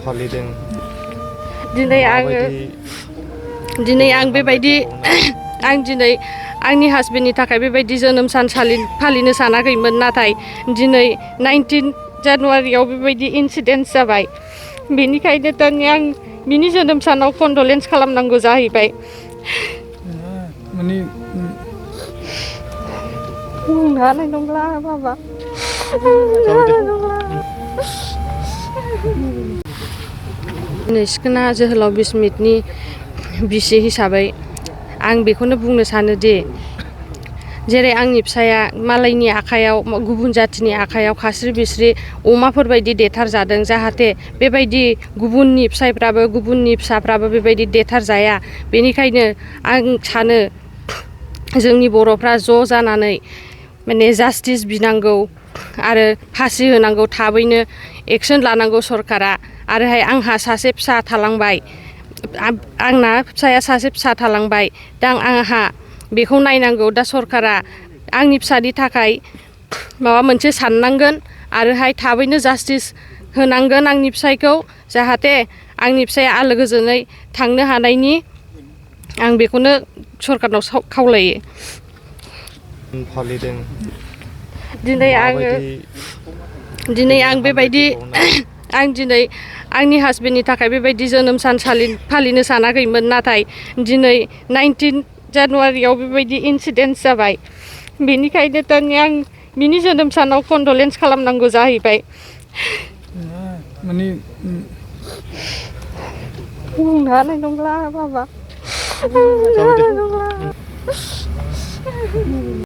फालिदों दिनै आं बेबायदि आं दिनै आंनि हासबेन्डनि थाखाय बेबायदि जोनोम सान फालिनो सानाखैमोन नाथाय दिनै 19 जानुवारियाव बेबायदि इनसिडेन्ट जाबाय बेनिखायनो दानि आं बिनि जोनोम सानाव कन्डलेन्स खालामनांगौ जाहैबाय माने बुंनो हानाय नंला बाबा दिनै सिखोना जोहोलाव बिस्मितनि बिसि हिसाबै आं बेखौनो बुंनो सानोदि जेरै आंनि फिसाया मालायनि आखायाव गुबुन जाथिनि आखायाव खास्रि बिस्रि अमाफोरबायदि देथार जादों जाहाथे बेबायदि गुबुननि फिसायफ्राबो गुबुननि फिसाफ्राबो बेबायदि देथार जाया बेनिखायनो आं सानो जोंनि बर'फ्रा ज' जानानै माने जास्टिस बिनांगौ आरो फासि होनांगौ थाबैनो एक्सन लानांगौ सरकारा आरोहाय आंहा सासे फिसा थालांबाय आंना फिसाया सासे फिसा थालांबाय दा आंहा बेखौ नायनांगौ दा सरकारा आंनि फिसानि थाखाय माबा मोनसे साननांगोन आरोहाय थाबैनो जास्टिस होनांगोन आंनि फिसायखौ जाहाथे आंनि फिसाया आलो गोजोनै थांनो हानायनि आं बेखौनो सरकारनाव खावलायो फालिदों दिनै आं बेबायदि आं दिनै आंनि हासबेन्डनि थाखाय बेबायदि जोनोम सान फालिनो सानाखैमोन नाथाय दिनै 19 जानुवारियाव बेबायदि इनसिडेन्ट जाबाय बेनिखायनो दानि आं बिनि जोनोम सानाव कन्डलेन्स खालामनांगौ जाहैबाय माने बुंनो हानाय नंला बाबा